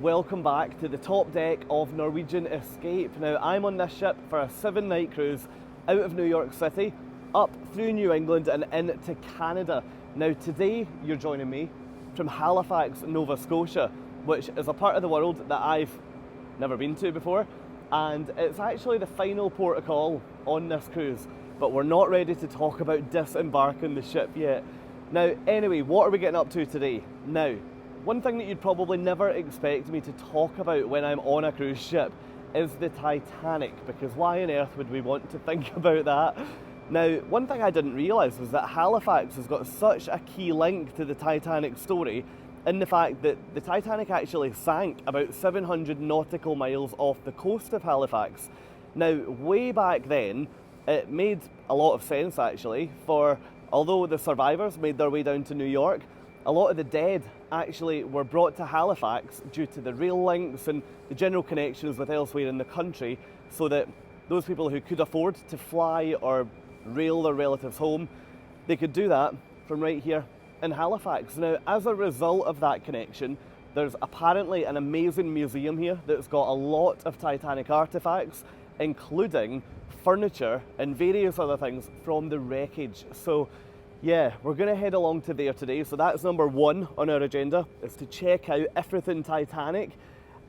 Welcome back to the top deck of Norwegian Escape. Now, I'm on this ship for a 7-night cruise out of New York City, up through New England and into Canada. Now, today you're joining me from Halifax, Nova Scotia, which is a part of the world that I've never been to before, and it's actually the final port of call on this cruise, but we're not ready to talk about disembarking the ship yet. Now, anyway, what are we getting up to today? Now, one thing that you'd probably never expect me to talk about when I'm on a cruise ship is the Titanic, because why on earth would we want to think about that? Now, one thing I didn't realise was that Halifax has got such a key link to the Titanic story in the fact that the Titanic actually sank about 700 nautical miles off the coast of Halifax. Now, way back then, it made a lot of sense actually, for although the survivors made their way down to New York, a lot of the dead actually were brought to Halifax due to the rail links and the general connections with elsewhere in the country, so that those people who could afford to fly or rail their relatives home, they could do that from right here in Halifax. Now, as a result of that connection, there's apparently an amazing museum here that's got a lot of Titanic artefacts, including furniture and various other things from the wreckage. So yeah, we're going to head along to there today. So that's number one on our agenda, is to check out everything Titanic.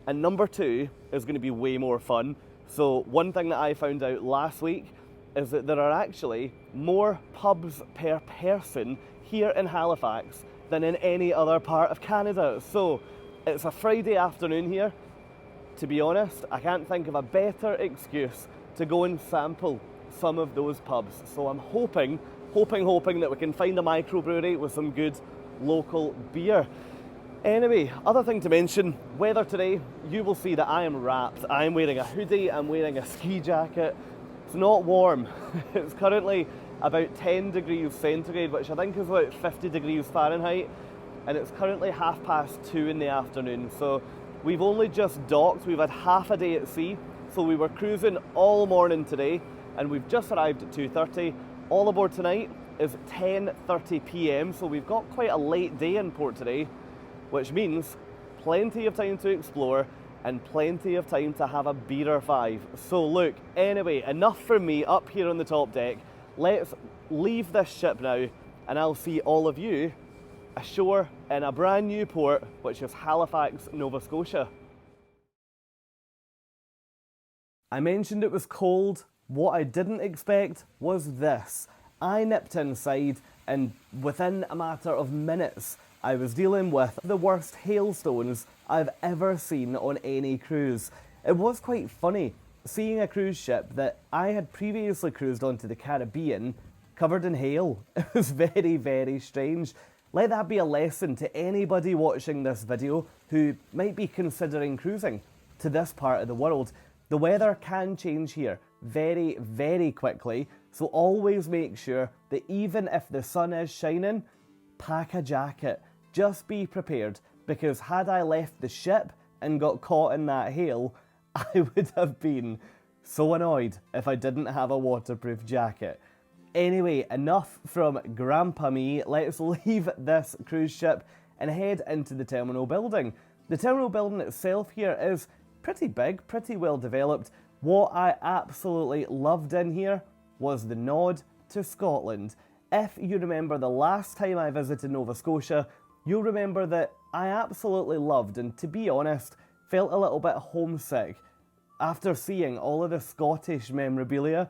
And number two is going to be way more fun. So one thing that I found out last week is that there are actually more pubs per person here in Halifax than in any other part of Canada. So it's a Friday afternoon here. To be honest, I can't think of a better excuse to go and sample some of those pubs. So I'm hoping that we can find a microbrewery with some good local beer. Anyway, other thing to mention, weather today, you will see that I am wrapped. I'm wearing a hoodie, I'm wearing a ski jacket. It's not warm. It's currently about 10 degrees centigrade, which I think is about 50 degrees Fahrenheit, and it's currently 2:30 in the afternoon. So we've only just docked, we've had half a day at sea, so we were cruising all morning today, and we've just arrived at 2:30. All aboard tonight is 10:30 p.m, so we've got quite a late day in port today, which means plenty of time to explore and plenty of time to have a beer or five. So look, anyway, enough from me up here on the top deck. Let's leave this ship now, and I'll see all of you ashore in a brand new port, which is Halifax, Nova Scotia. I mentioned it was cold. What I didn't expect was this. I nipped inside, and within a matter of minutes, I was dealing with the worst hailstones I've ever seen on any cruise. It was quite funny seeing a cruise ship that I had previously cruised onto the Caribbean covered in hail. It was very, very strange. Let that be a lesson to anybody watching this video who might be considering cruising to this part of the world. The weather can change here very, very quickly, so always make sure that even if the sun is shining, pack a jacket. Just be prepared, because had I left the ship and got caught in that hail, I would have been so annoyed if I didn't have a waterproof jacket. Anyway, enough from Grandpa me. Let's leave this cruise ship and head into the terminal building. The terminal building itself here is pretty big, pretty well developed. What I absolutely loved in here was the nod to Scotland. If you remember the last time I visited Nova Scotia, you'll remember that I absolutely loved, and to be honest, felt a little bit homesick after seeing all of the Scottish memorabilia.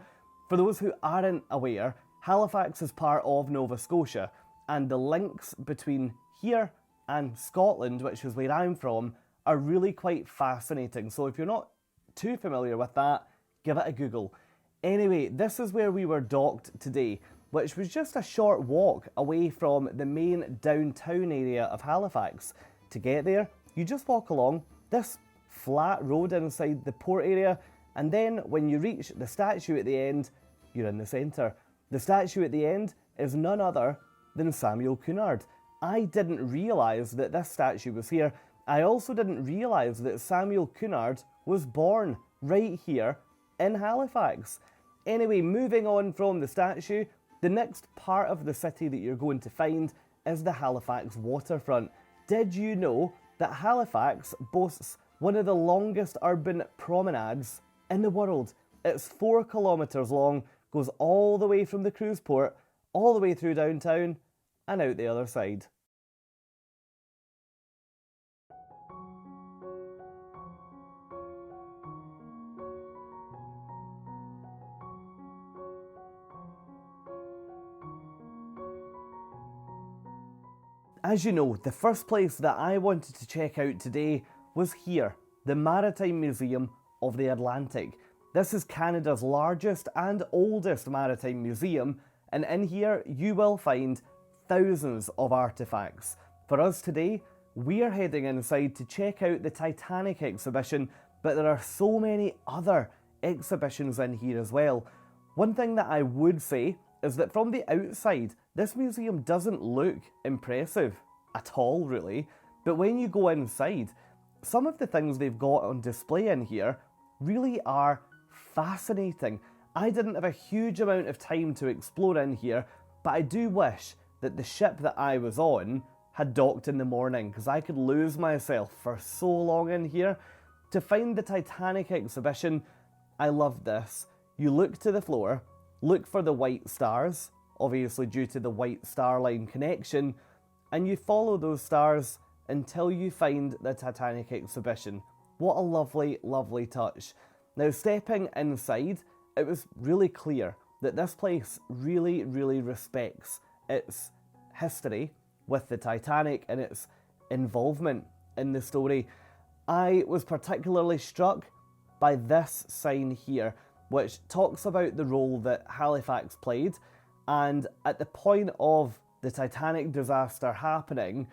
For those who aren't aware, Halifax is part of Nova Scotia, and the links between here and Scotland, which is where I'm from, are really quite fascinating. So if you're not too familiar with that, give it a Google. Anyway, this is where we were docked today, which was just a short walk away from the main downtown area of Halifax. To get there, you just walk along this flat road inside the port area, and then when you reach the statue at the end, you're in the centre. The statue at the end is none other than Samuel Cunard. I didn't realise that this statue was here. I also didn't realise that Samuel Cunard was born right here in Halifax. Anyway, moving on from the statue, the next part of the city that you're going to find is the Halifax Waterfront. Did you know that Halifax boasts one of the longest urban promenades in the world. It's 4 kilometres long, goes all the way from the cruise port, all the way through downtown and out the other side. As you know, the first place that I wanted to check out today was here, the Maritime Museum of the Atlantic. This is Canada's largest and oldest maritime museum, and in here you will find thousands of artefacts. For us today, we are heading inside to check out the Titanic exhibition, but there are so many other exhibitions in here as well. One thing that I would say is that from the outside, this museum doesn't look impressive at all, really. But when you go inside, some of the things they've got on display in here really are fascinating. I didn't have a huge amount of time to explore in here, but I do wish that the ship that I was on had docked in the morning, because I could lose myself for so long in here. To find the Titanic exhibition, I loved this. You look to the floor, look for the white stars, obviously due to the White Star Line connection, and you follow those stars until you find the Titanic exhibition. What a lovely, lovely touch. Now, stepping inside, it was really clear that this place really, really respects its history with the Titanic and its involvement in the story. I was particularly struck by this sign here, which talks about the role that Halifax played, and at the point of the Titanic disaster happening,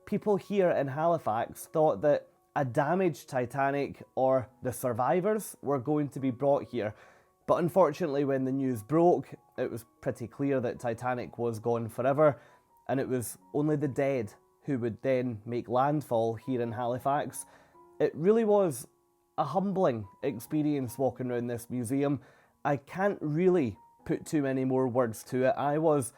people here in Halifax thought that a damaged Titanic or the survivors were going to be brought here. But unfortunately, when the news broke, it was pretty clear that Titanic was gone forever, and it was only the dead who would then make landfall here in Halifax. It really was a humbling experience walking around this museum. I can't really put too many more words to it. I was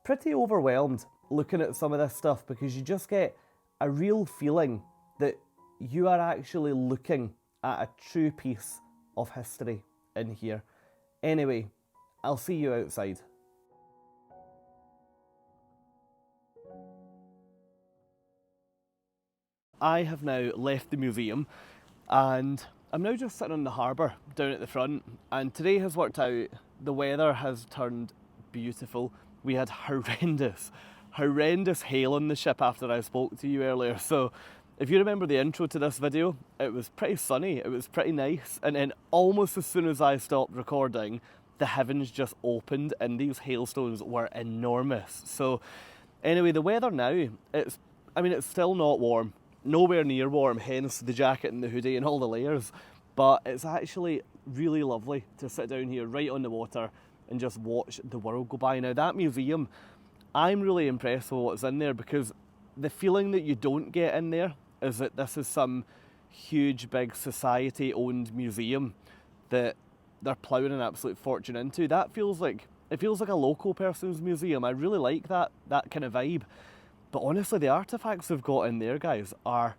pretty overwhelmed looking at some of this stuff, because you just get a real feeling that you are actually looking at a true piece of history in here. Anyway, I'll see you outside. I have now left the museum and I'm now just sitting on the harbour down at the front, and today has worked out. The weather has turned beautiful. We had horrendous hail on the ship after I spoke to you earlier, so if you remember the intro to this video, it was pretty sunny, it was pretty nice, and then almost as soon as I stopped recording, the heavens just opened and these hailstones were enormous. So anyway, the weather now, it's still not warm, nowhere near warm, hence the jacket and the hoodie and all the layers, but it's actually really lovely to sit down here right on the water and just watch the world go by. Now, that museum, I'm really impressed with what's in there, because the feeling that you don't get in there is that this is some huge big society owned museum that they're ploughing an absolute fortune into. It feels like a local person's museum. I really like that kind of vibe. But honestly, the artifacts they've got in there, guys, are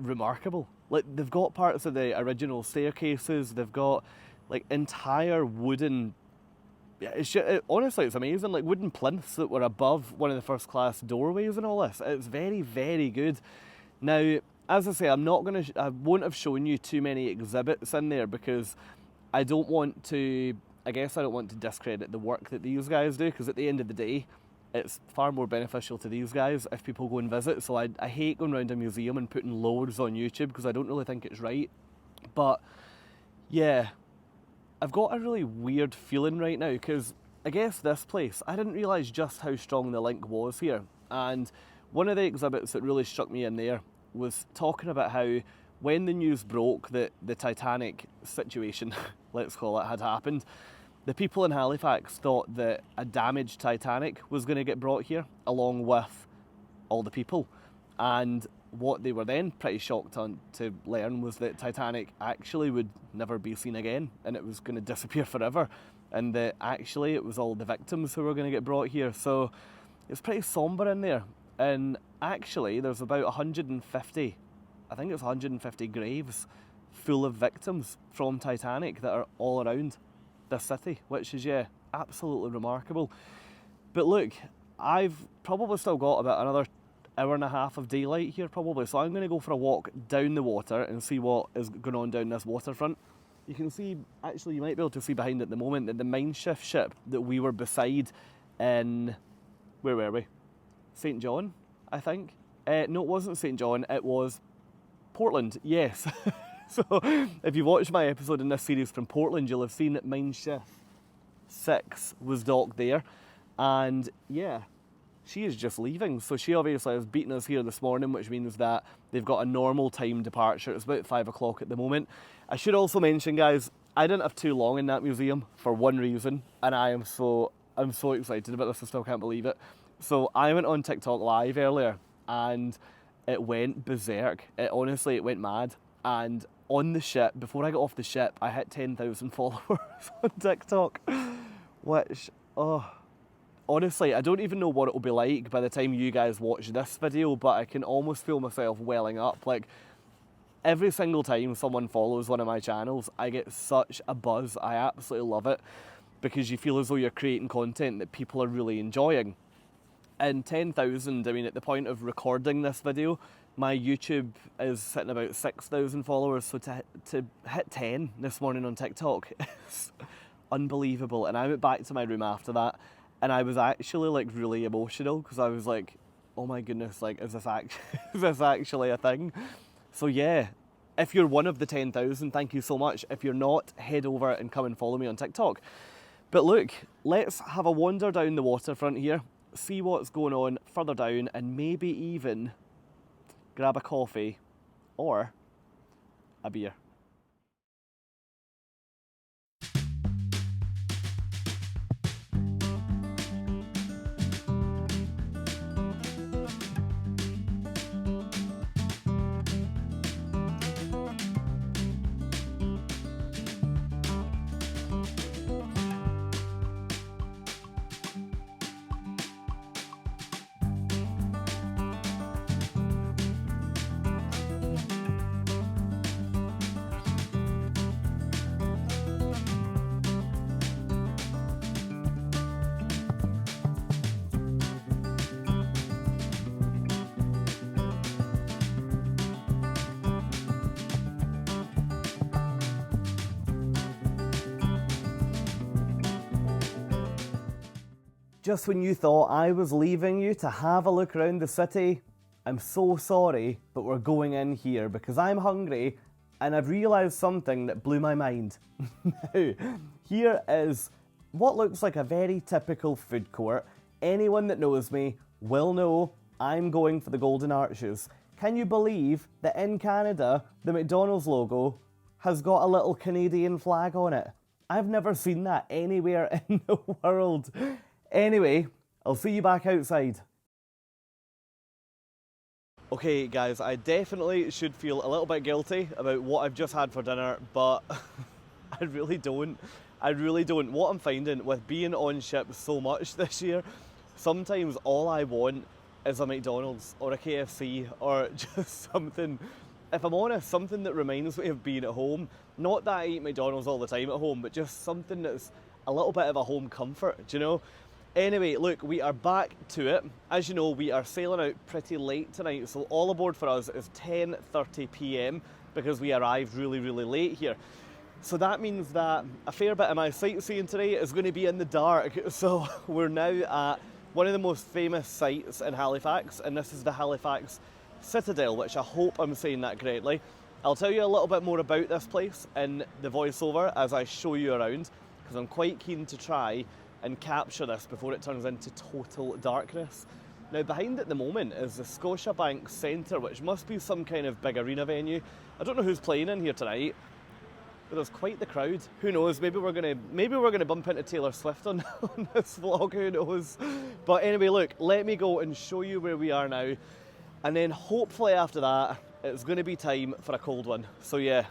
remarkable. Like, they've got parts of the original staircases, they've got like entire wooden, honestly, it's amazing, like wooden plinths that were above one of the first class doorways and all this. It's very, very good. Now, as I say, I won't have shown you too many exhibits in there, because I don't want to discredit the work that these guys do, because at the end of the day, it's far more beneficial to these guys if people go and visit. So I hate going around a museum and putting loads on YouTube, because I don't really think it's right. But yeah, I've got a really weird feeling right now, because I guess this place, I didn't realise just how strong the link was here. And one of the exhibits that really struck me in there was talking about how when the news broke that the Titanic situation, let's call it, had happened, the people in Halifax thought that a damaged Titanic was going to get brought here along with all the people. And what they were then pretty shocked to learn was that Titanic actually would never be seen again, and it was going to disappear forever, and that actually it was all the victims who were going to get brought here. So it's pretty somber in there, and actually there's about 150, I think it's 150 graves full of victims from Titanic that are all around the city, which is, yeah, absolutely remarkable. But look, I've probably still got about another hour and a half of daylight here probably, so I'm going to go for a walk down the water and see what is going on down this waterfront. You can see, actually you might be able to see behind at the moment, that the mine shift ship that we were beside in, where were we? St. John, I think. No, it wasn't St. John, it was Portland, yes. So if you watched my episode in this series from Portland, you'll have seen that mine shift 6 was docked there. And yeah, she is just leaving. So she obviously has beaten us here this morning, which means that they've got a normal time departure. It's about 5 o'clock at the moment. I should also mention, guys, I didn't have too long in that museum for one reason, and I'm so excited about this, I still can't believe it. So I went on TikTok live earlier and it went berserk. Honestly, it went mad. And on the ship, before I got off the ship, I hit 10,000 followers on TikTok, which, honestly, I don't even know what it'll be like by the time you guys watch this video, but I can almost feel myself welling up. Like, every single time someone follows one of my channels, I get such a buzz. I absolutely love it, because you feel as though you're creating content that people are really enjoying. And 10,000, I mean, at the point of recording this video, my YouTube is sitting about 6,000 followers, so to hit 10 this morning on TikTok is unbelievable. And I went back to my room after that, and I was actually like really emotional, because I was like, oh my goodness, like, is this actually a thing? So yeah, if you're one of the 10,000, thank you so much. If you're not, head over and come and follow me on TikTok. But look, let's have a wander down the waterfront here, see what's going on further down, and maybe even grab a coffee or a beer. Just when you thought I was leaving you to have a look around the city, I'm so sorry, but we're going in here because I'm hungry and I've realised something that blew my mind. Now, here is what looks like a very typical food court. Anyone that knows me will know I'm going for the Golden Arches. Can you believe that in Canada, the McDonald's logo has got a little Canadian flag on it? I've never seen that anywhere in the world. Anyway, I'll see you back outside. Okay guys, I definitely should feel a little bit guilty about what I've just had for dinner, but I really don't. What I'm finding with being on ship so much this year, sometimes all I want is a McDonald's or a KFC or just something, if I'm honest, something that reminds me of being at home. Not that I eat McDonald's all the time at home, but just something that's a little bit of a home comfort, do you know? Anyway, look, we are back to it. As you know, we are sailing out pretty late tonight, so all aboard for us is 10:30 p.m. because we arrived really, really late here. So that means that a fair bit of my sightseeing today is going to be in the dark. So we're now at one of the most famous sites in Halifax, and this is the Halifax Citadel, which I hope I'm saying that correctly. I'll tell you a little bit more about this place in the voiceover as I show you around, because I'm quite keen to try and capture this before it turns into total darkness. Now, behind at the moment is the Scotiabank Centre, which must be some kind of big arena venue. I don't know who's playing in here tonight, but there's quite the crowd. Who knows? Maybe we're gonna bump into Taylor Swift on this vlog. Who knows? But anyway, look, let me go and show you where we are now, and then hopefully after that, it's going to be time for a cold one. So yeah,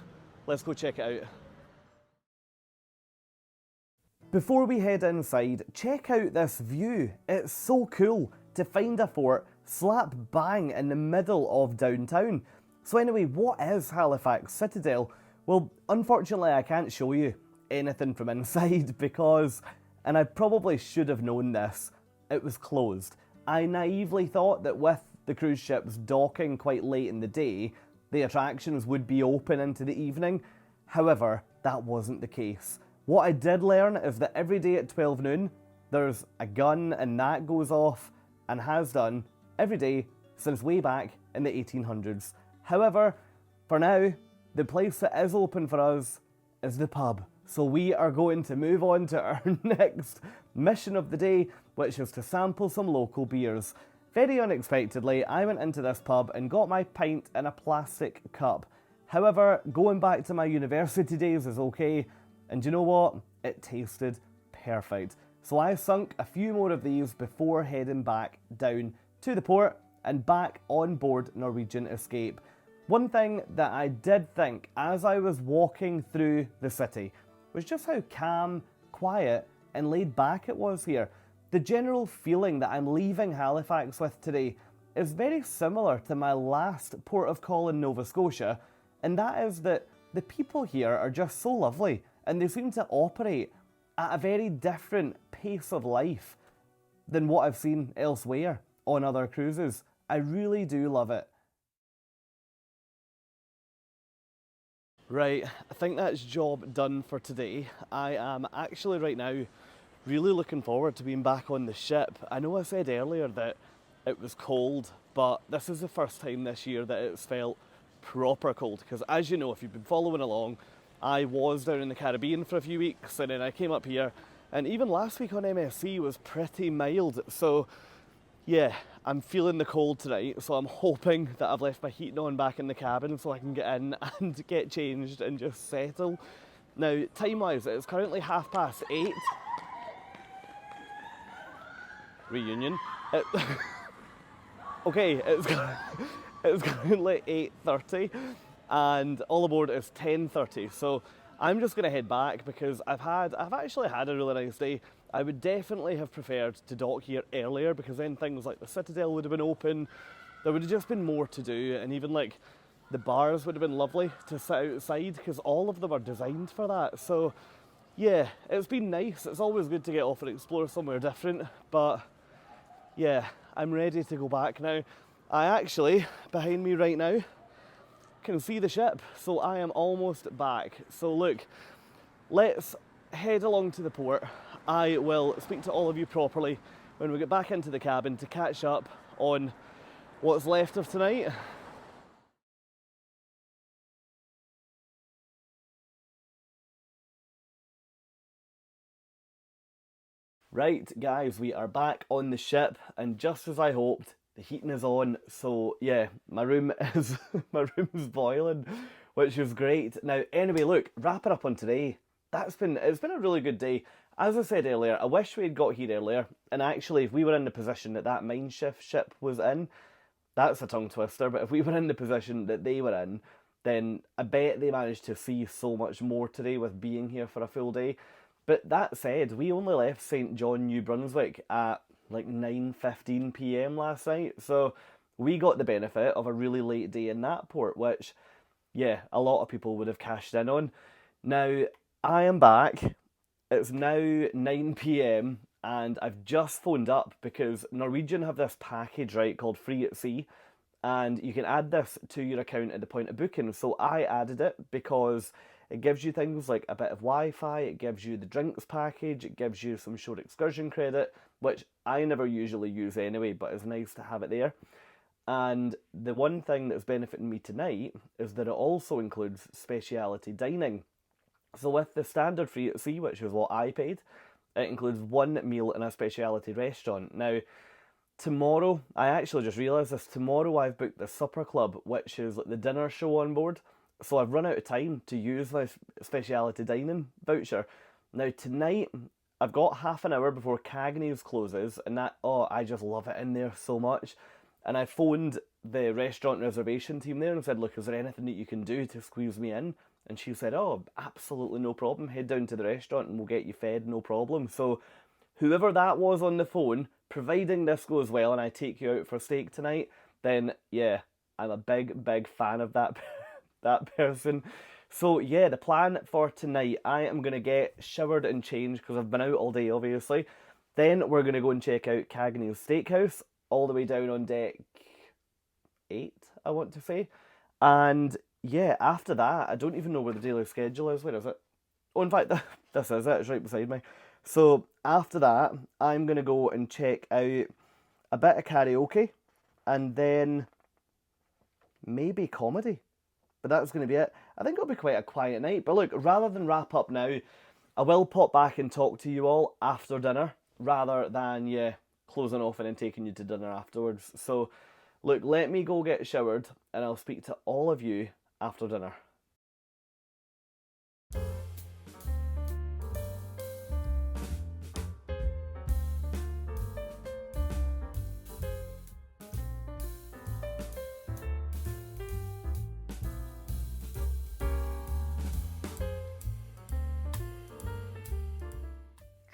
let's go check it out. Before we head inside, check out this view. It's so cool to find a fort slap bang in the middle of downtown. So anyway, what is Halifax Citadel? Well, unfortunately I can't show you anything from inside because, and I probably should have known this, it was closed. I naively thought that with the cruise ships docking quite late in the day, the attractions would be open into the evening. However, that wasn't the case. What I did learn is that every day at 12 noon, there's a gun and that goes off, and has done every day since way back in the 1800s. However, for now, the place that is open for us is the pub. So we are going to move on to our next mission of the day, which is to sample some local beers. Very unexpectedly, I went into this pub and got my pint in a plastic cup. However, going back to my university days is okay, and you know what? It tasted perfect. So I sunk a few more of these before heading back down to the port and back on board Norwegian Escape. One thing that I did think as I was walking through the city was just how calm, quiet and laid back it was here. The general feeling that I'm leaving Halifax with today is very similar to my last port of call in Nova Scotia, and that is that the people here are just so lovely and they seem to operate at a very different pace of life than what I've seen elsewhere on other cruises. I really do love it. Right, I think that's job done for today. I am actually right now really looking forward to being back on the ship. I know I said earlier that it was cold, but this is the first time this year that it's felt proper cold, because as you know, if you've been following along, I was down in the Caribbean for a few weeks and then I came up here, and even last week on MSC was pretty mild. So yeah, I'm feeling the cold tonight, so I'm hoping that I've left my heating on back in the cabin so I can get in and get changed and just settle. Now, time-wise, it's currently 8:30. Reunion. Okay, it's currently 8:30 and all aboard is 10:30. So I'm just going to head back because I've actually had a really nice day. I would definitely have preferred to dock here earlier because then things like the Citadel would have been open. There would have just been more to do, and even like the bars would have been lovely to sit outside because all of them are designed for that. So yeah, it's been nice. It's always good to get off and explore somewhere different, but yeah, I'm ready to go back now. I actually, behind me right now, can see the ship, so I am almost back. So look, let's head along to the port. I will speak to all of you properly when we get back into the cabin to catch up on what's left of tonight. Right, guys, we are back on the ship, and just as I hoped, the heating is on. So yeah, my room is my room's boiling, which is great. Now, anyway, look, wrapping up on today. It's been a really good day. As I said earlier, I wish we had got here earlier. And actually, if we were in the position that that mine shift ship was in, that's a tongue twister. But if we were in the position that they were in, then I bet they managed to see so much more today with being here for a full day. But that said, we only left St. John, New Brunswick at like 9:15 p.m. last night. So we got the benefit of a really late day in that port, which, yeah, a lot of people would have cashed in on. Now, I am back. It's now 9 p.m. and I've just phoned up because Norwegian have this package, right, called Free at Sea, and you can add this to your account at the point of booking. So I added it because it gives you things like a bit of Wi-Fi, it gives you the drinks package, it gives you some shore excursion credit, which I never usually use anyway, but it's nice to have it there. And the one thing that's benefiting me tonight is that it also includes speciality dining. So with the standard Free at Sea, which is what I paid, it includes one meal in a speciality restaurant. Now, tomorrow, I actually just realised this, tomorrow I've booked the supper club, which is like the dinner show on board. So I've run out of time to use my speciality dining voucher. Now tonight, I've got half an hour before Cagney's closes, and that, oh, I just love it in there so much. And I phoned the restaurant reservation team there and said, look, is there anything that you can do to squeeze me in? And she said, oh, absolutely no problem. Head down to the restaurant and we'll get you fed, no problem. So whoever that was on the phone providing this goes well and I take you out for steak tonight, then yeah, I'm a big fan of that that person. So yeah, the plan for tonight, I am going to get showered and changed because I've been out all day obviously. Then we're going to go and check out Cagney's Steakhouse all the way down on deck 8, I want to say. And yeah, after that, I don't even know where the daily schedule is. Where is it? Oh, in fact, this is it. It's right beside me. So after that, I'm going to go and check out a bit of karaoke and then maybe comedy. But that's going to be it. I think it'll be quite a quiet night. But look, rather than wrap up now, I will pop back and talk to you all after dinner rather than, yeah, closing off and then taking you to dinner afterwards. So look, let me go get showered and I'll speak to all of you after dinner.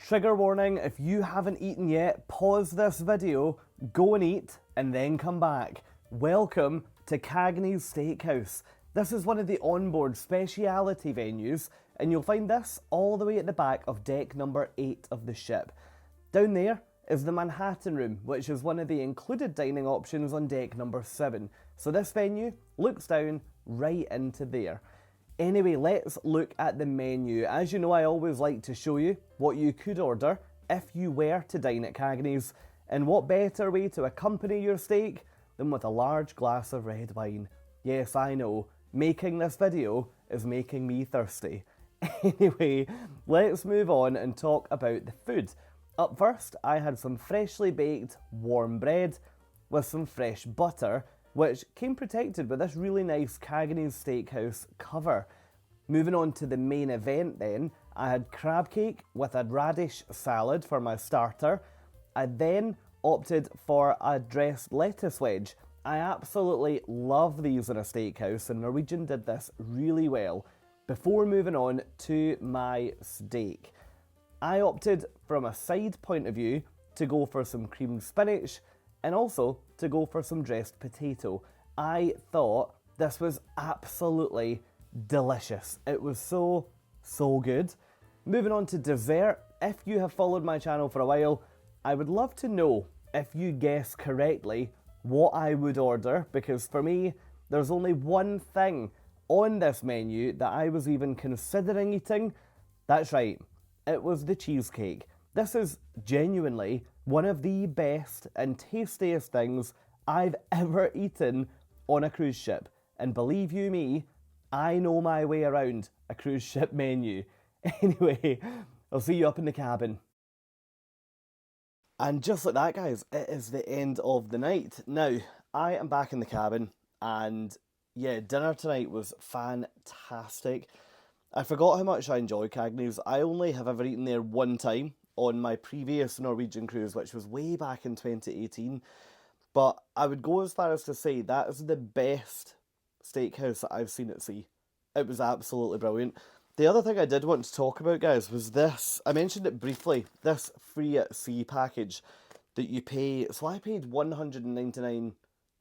Trigger warning, if you haven't eaten yet, pause this video, go and eat, and then come back. Welcome to Cagney's Steakhouse. This is one of the onboard speciality venues, and you'll find this all the way at the back of deck number 8 of the ship. Down there is the Manhattan Room, which is one of the included dining options on deck number 7. So this venue looks down right into there. Anyway, let's look at the menu. As you know, I always like to show you what you could order if you were to dine at Cagney's. And what better way to accompany your steak than with a large glass of red wine? Yes, I know, making this video is making me thirsty. Anyway, let's move on and talk about the food. Up first, I had some freshly baked warm bread with some fresh butter, which came protected with this really nice Cagney's Steakhouse cover. Moving on to the main event then, I had crab cake with a radish salad for my starter. I then opted for a dressed lettuce wedge. I absolutely love these in a steakhouse and Norwegian did this really well. Before moving on to my steak, I opted from a side point of view to go for some creamed spinach and also to go for some dressed potato. I thought this was absolutely delicious. It was so good. Moving on to dessert, if you have followed my channel for a while, I would love to know if you guess correctly what I would order, because for me, there's only one thing on this menu that I was even considering eating. That's right, it was the cheesecake. This is genuinely one of the best and tastiest things I've ever eaten on a cruise ship. And believe you me, I know my way around a cruise ship menu. Anyway, I'll see you up in the cabin. And just like that, guys, it is the end of the night. Now, I am back in the cabin, and yeah, dinner tonight was fantastic. I forgot how much I enjoy Cagney's. I only have ever eaten there one time on my previous Norwegian cruise, which was way back in 2018. But I would go as far as to say that is the best steakhouse that I've seen at sea. It was absolutely brilliant. The other thing I did want to talk about, guys, was this. I mentioned it briefly, this free at sea package that you pay. So I paid 199,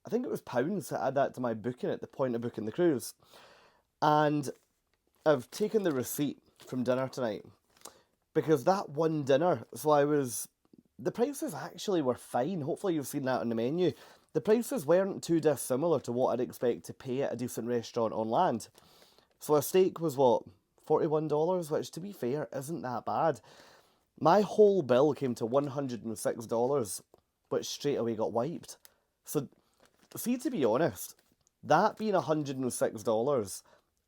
I think it was pounds, to add that to my booking at the point of booking the cruise. And I've taken the receipt from dinner tonight, because that one dinner, the prices actually were fine. Hopefully you've seen that on the menu. The prices weren't too dissimilar to what I'd expect to pay at a decent restaurant on land. So a steak was what, $41, which to be fair isn't that bad. My whole bill came to $106, which straight away got wiped. So, see, to be honest, that being $106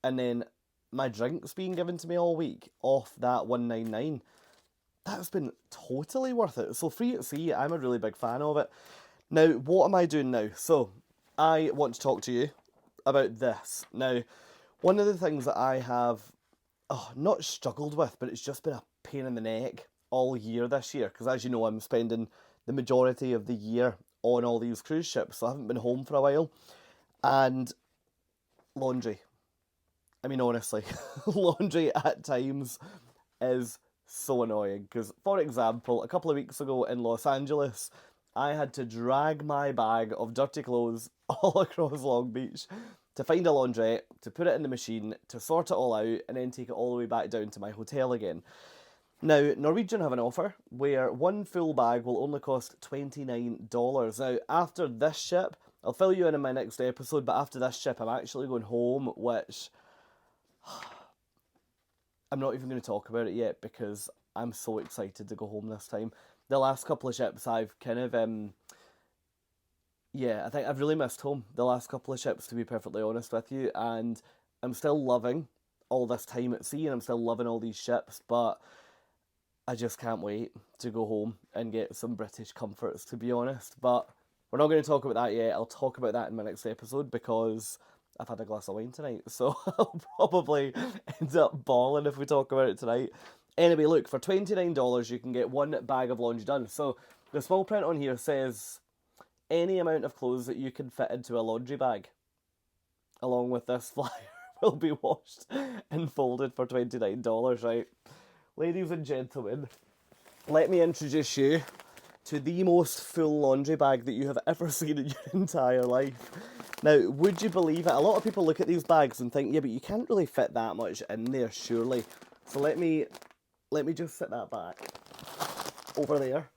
and then my drinks being given to me all week off that $199, that's been totally worth it. So free at sea, I'm a really big fan of it. Now, what am I doing now? So, I want to talk to you about this. Now, one of the things that I have not struggled with, but it's just been a pain in the neck all year this year, because as you know, I'm spending the majority of the year on all these cruise ships, so I haven't been home for a while. And laundry. I mean, honestly, laundry at times is so annoying. Because, for example, a couple of weeks ago in Los Angeles, I had to drag my bag of dirty clothes all across Long Beach to find a laundrette, to put it in the machine, to sort it all out, and then take it all the way back down to my hotel again. Now, Norwegian have an offer where one full bag will only cost $29. Now, after this ship, I'll fill you in my next episode, but after this ship, I'm actually going home, which I'm not even going to talk about it yet because I'm so excited to go home this time. The last couple of ships I've kind of, I think I've really missed home the last couple of ships, to be perfectly honest with you, and I'm still loving all this time at sea, and I'm still loving all these ships, but I just can't wait to go home and get some British comforts, to be honest. But we're not going to talk about that yet. I'll talk about that in my next episode because I've had a glass of wine tonight, so I'll probably end up bawling if we talk about it tonight. Anyway, look, for $29 you can get one bag of laundry done. So the small print on here says any amount of clothes that you can fit into a laundry bag, along with this flyer, will be washed and folded for $29, right? Ladies and gentlemen, let me introduce you to the most full laundry bag that you have ever seen in your entire life. Now, would you believe it? A lot of people look at these bags and think, yeah, but you can't really fit that much in there, surely. So let me just sit that back over there.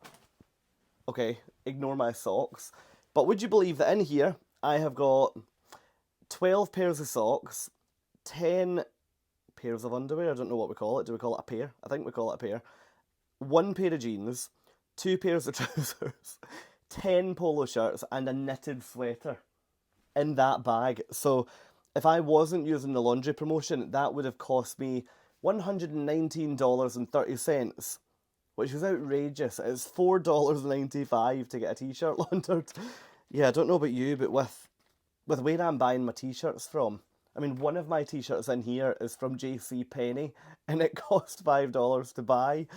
Okay, ignore my socks. But would you believe that in here, I have got 12 pairs of socks, 10 pairs of underwear, I don't know what we call it. Do we call it a pair? I think we call it a pair. One pair of jeans, 2 pairs of trousers, 10 polo shirts, and a knitted sweater in that bag. So if I wasn't using the laundry promotion, that would have cost me $119.30, which is outrageous. It's $4.95 to get a t-shirt laundered. Yeah, I don't know about you, but with where I'm buying my t-shirts from, I mean, one of my t-shirts in here is from JCPenney, and it cost $5 to buy.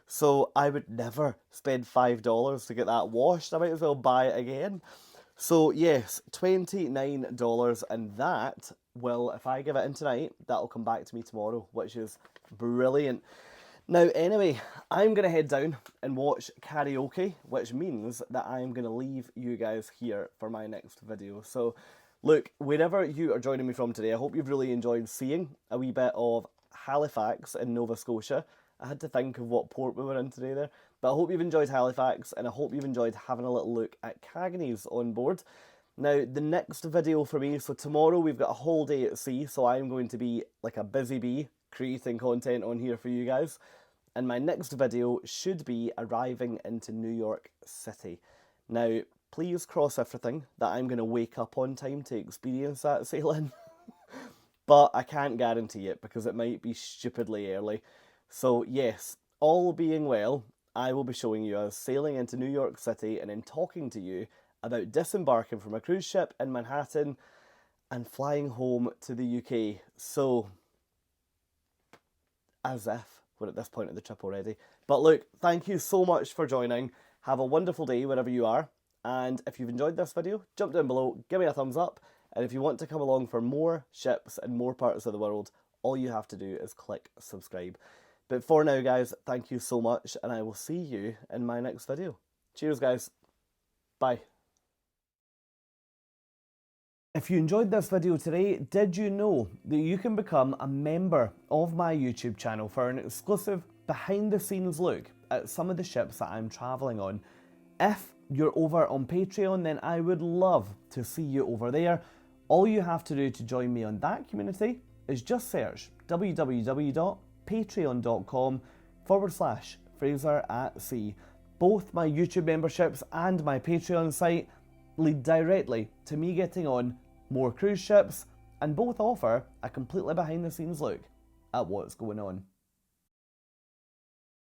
So I would never spend $5 to get that washed. I might as well buy it again. So yes, $29, and that will, if I give it in tonight, that'll come back to me tomorrow, which is brilliant. Now, anyway, I'm going to head down and watch karaoke, which means that I'm going to leave you guys here for my next video. So, look, wherever you are joining me from today, I hope you've really enjoyed seeing a wee bit of Halifax in Nova Scotia. I had to think of what port we were in today there. But I hope you've enjoyed Halifax, and I hope you've enjoyed having a little look at Cagney's on board. Now, the next video for me, so tomorrow we've got a whole day at sea, so I'm going to be like a busy bee creating content on here for you guys. And my next video should be arriving into New York City. Now, please cross everything that I'm going to wake up on time to experience that sailing. But I can't guarantee it because it might be stupidly early. So yes, all being well, I will be showing you us sailing into New York City and then talking to you about disembarking from a cruise ship in Manhattan and flying home to the UK. So, as if we're at this point of the trip already. But look, thank you so much for joining. Have a wonderful day wherever you are. And if you've enjoyed this video, jump down below, give me a thumbs up. And if you want to come along for more ships and more parts of the world, all you have to do is click subscribe. But for now, guys, thank you so much, and I will see you in my next video. Cheers, guys. Bye. If you enjoyed this video today, did you know that you can become a member of my YouTube channel for an exclusive behind-the-scenes look at some of the ships that I'm travelling on? If you're over on Patreon, then I would love to see you over there. All you have to do to join me on that community is just search www.patreon.com/Fraser@Sea. Both my YouTube memberships and my Patreon site lead directly to me getting on more cruise ships, and both offer a completely behind the scenes look at what's going on.